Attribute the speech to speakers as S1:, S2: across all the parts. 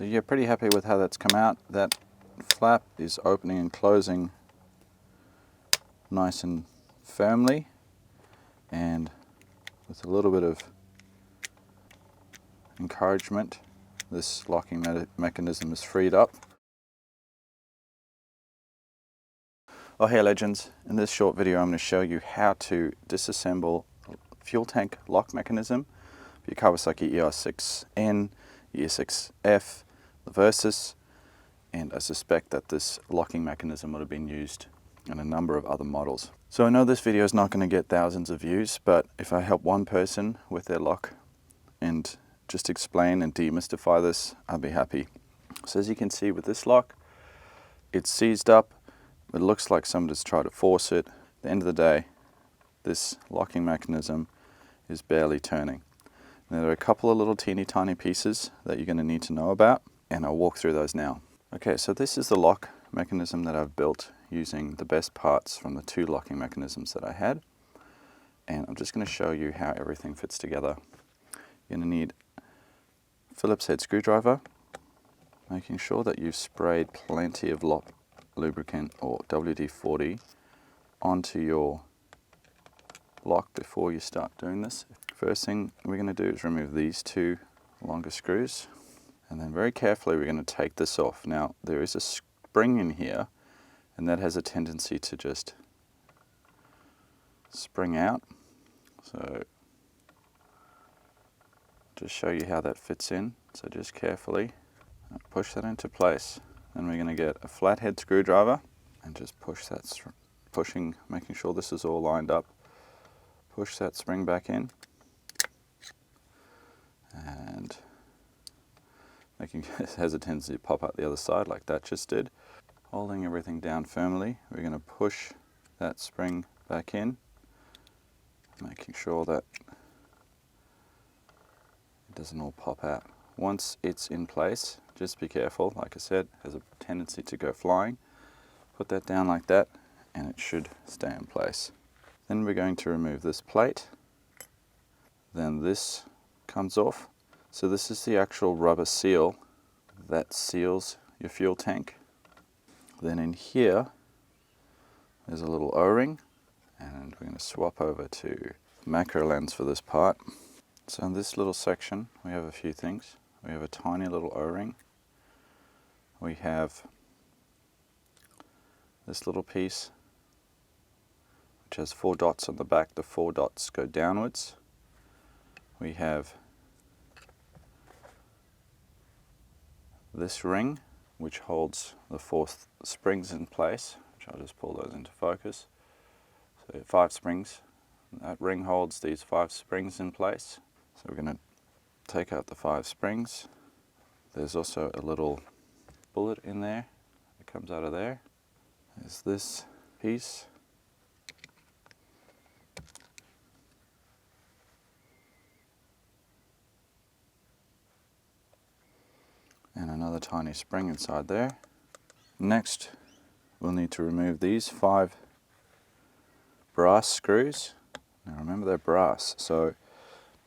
S1: So you're pretty happy with how that's come out. That flap is opening and closing nice and firmly, and with a little bit of encouragement, this locking mechanism is freed up. Oh hey legends, in this short video I'm going to show you how to disassemble a fuel tank lock mechanism for your Kawasaki ER6N, ER6F, the Versys, and I suspect that this locking mechanism would have been used in a number of other models. So I know this video is not going to get thousands of views, but if I help one person with their lock and just explain and demystify this, I'll be happy. So as you can see with this lock, it's seized up. It looks like somebody's tried to force it. At the end of the day, this locking mechanism is barely turning. Now, there are a couple of little teeny tiny pieces that you're going to need to know about, and I'll walk through those now. Okay, so this is the lock mechanism that I've built using the best parts from the two locking mechanisms that I had. And I'm just going to show you how everything fits together. You're going to need a Phillips head screwdriver, making sure that you've sprayed plenty of lubricant or WD-40 onto your lock before you start doing this. First thing we're going to do is remove these two longer screws, and then very carefully we're going to take this off. Now there is a spring in here, and that has a tendency to just spring out. So just show you how that fits in. So just carefully push that into place. Then we're going to get a flathead screwdriver and just push that, making sure this is all lined up. Push that spring back in and it has a tendency to pop out the other side like that just did. Holding everything down firmly, we're going to push that spring back in, making sure that it doesn't all pop out. Once it's in place, just be careful, like I said, it has a tendency to go flying. Put that down like that and it should stay in place. Then we're going to remove this plate. Then this comes off. So this is the actual rubber seal that seals your fuel tank. Then in here, there's a little O-ring, and we're going to swap over to macro lens for this part. So in this little section, we have a few things. We have a tiny little O-ring. We have this little piece, which has 4 dots on the back. The 4 dots go downwards. We have this ring, which holds the 4 springs in place, which I'll just pull those into focus. So 5 springs. That ring holds these 5 springs in place. So we're going to take out the 5 springs. There's also a little bullet in there that comes out of there. There's this piece. And another tiny spring inside there. Next, we'll need to remove these 5 brass screws. Now remember, they're brass, so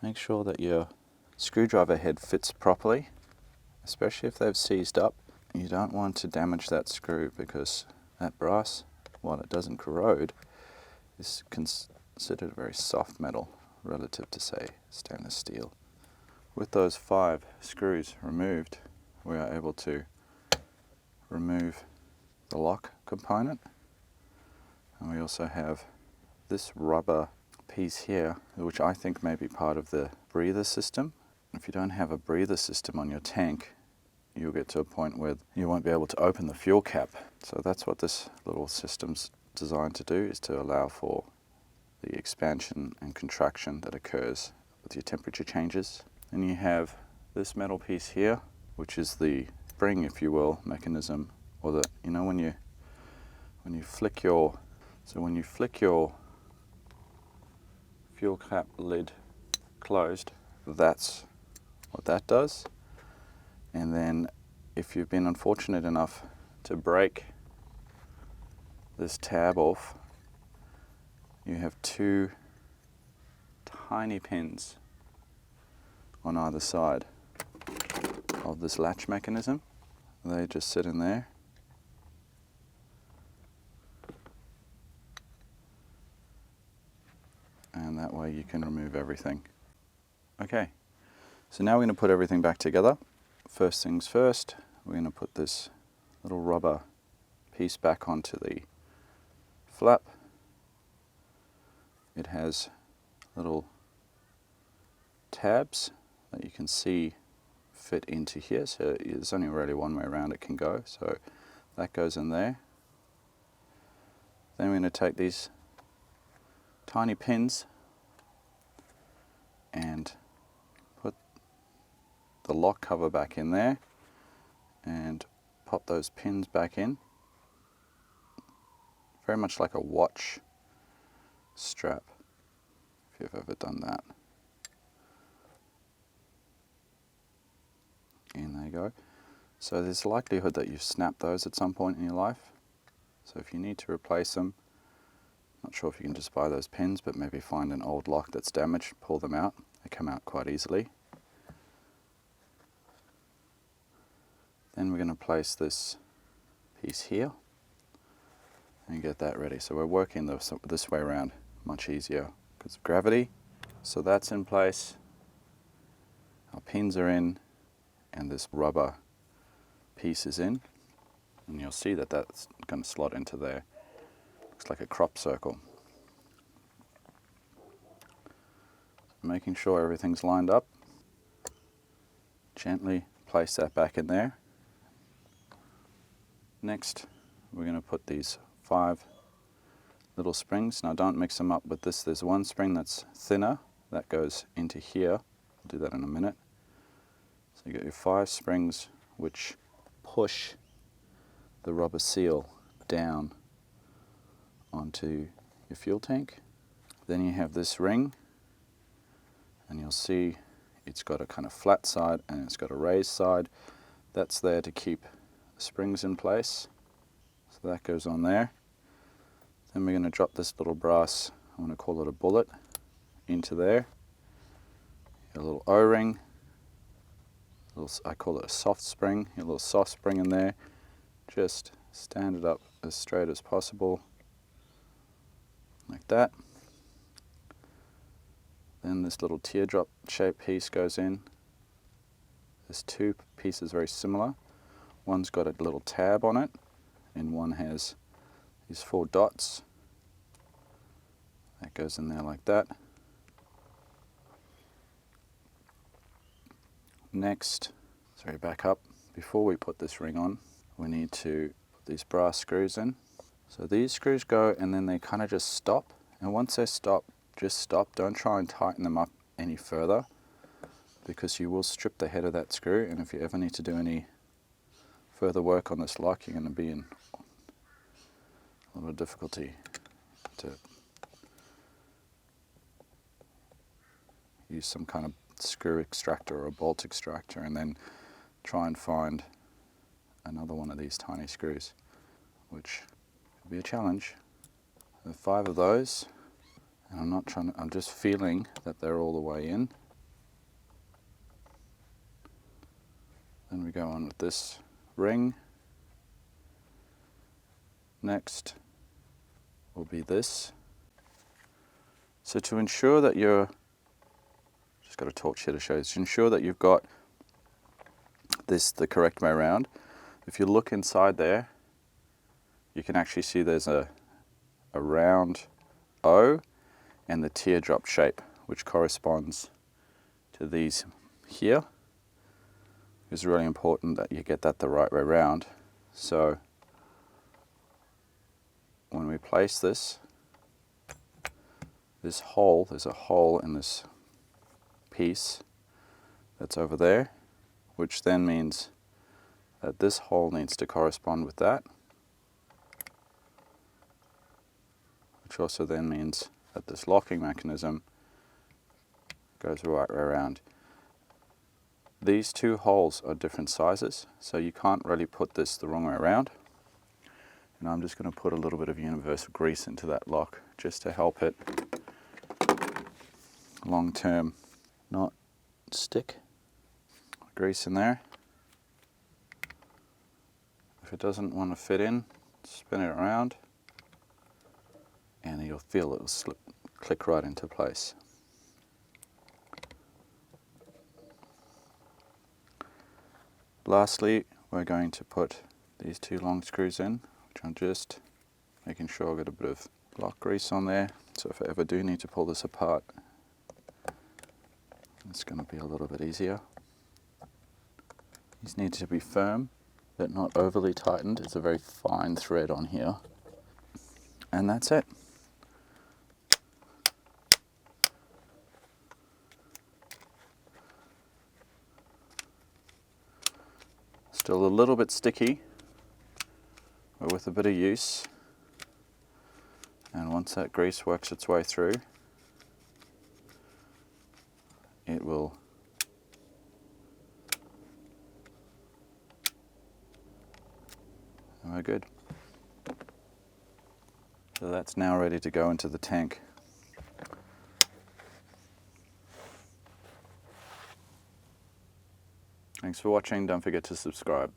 S1: make sure that your screwdriver head fits properly, especially if they've seized up. You don't want to damage that screw, because that brass, while it doesn't corrode, is considered a very soft metal relative to, say, stainless steel. With those 5 screws removed, we are able to remove the lock component. And we also have this rubber piece here, which I think may be part of the breather system. If you don't have a breather system on your tank, you'll get to a point where you won't be able to open the fuel cap. So that's what this little system's designed to do, is to allow for the expansion and contraction that occurs with your temperature changes. Then you have this metal piece here, which is the spring, if you will, mechanism, or the, you know, when you flick your fuel cap lid closed, that's what that does. And then if you've been unfortunate enough to break this tab off, you have 2 tiny pins on either side of this latch mechanism. They just sit in there. And that way you can remove everything. Okay, so now we're going to put everything back together. First things first, we're going to put this little rubber piece back onto the flap. It has little tabs that you can see fit into here, so there's only really one way around it can go, so that goes in there. Then we're going to take these tiny pins and put the lock cover back in there and pop those pins back in, very much like a watch strap, if you've ever done that. And there you go. So there's a likelihood that you've snapped those at some point in your life. So if you need to replace them, not sure if you can just buy those pins, but maybe find an old lock that's damaged, pull them out. They come out quite easily. Then we're going to place this piece here and get that ready. So we're working this way around much easier because of gravity. So that's in place. Our pins are in and this rubber piece is in. And you'll see that that's going to slot into there. Looks like a crop circle. Making sure everything's lined up. Gently place that back in there. Next, we're going to put these 5 little springs. Now don't mix them up with this. There's one spring that's thinner that goes into here. I'll do that in a minute. So you get your 5 springs which push the rubber seal down onto your fuel tank. Then you have this ring, and you'll see it's got a kind of flat side and it's got a raised side. That's there to keep the springs in place. So that goes on there. Then we're going to drop this little brass, I'm going to call it a bullet, into there. A little O-ring, I call it a soft spring, a little soft spring in there. Just stand it up as straight as possible, like that. Then this little teardrop shaped piece goes in. There's 2 pieces very similar. One's got a little tab on it, and one has these 4 dots. That goes in there like that. Next, sorry, back up. Before we put this ring on, we need to put these brass screws in. So these screws go and then they kind of just stop. And once they stop, just stop. Don't try and tighten them up any further because you will strip the head of that screw. And if you ever need to do any further work on this lock, you're going to be in a lot of difficulty to use some kind of screw extractor or a bolt extractor and then try and find another one of these tiny screws, which could be a challenge. There are 5 of those, and I'm just feeling that they're all the way in. Then we go on with this ring. Next will be this. So to ensure that just got a torch here to show you, to ensure that you've got this the correct way around, if you look inside there, you can actually see there's a round O and the teardrop shape, which corresponds to these here. It's really important that you get that the right way around. So when we place this hole, there's a hole in this piece that's over there, which then means that this hole needs to correspond with that, which also then means that this locking mechanism goes the right way around. These 2 holes are different sizes, so you can't really put this the wrong way around. And I'm just going to put a little bit of universal grease into that lock just to help it long term not stick. Grease in there. it doesn't want to fit in, spin it around and you'll feel it will click right into place. Lastly, we're going to put these two long screws in, which I'm just making sure I've got a bit of lock grease on there, so if I ever do need to pull this apart, it's going to be a little bit easier. These need to be firm, but not overly tightened. It's a very fine thread on here. And that's it. Still a little bit sticky, but with a bit of use, and once that grease works its way through, it will and we're good. So that's now ready to go into the tank. Thanks for watching. Don't forget to subscribe.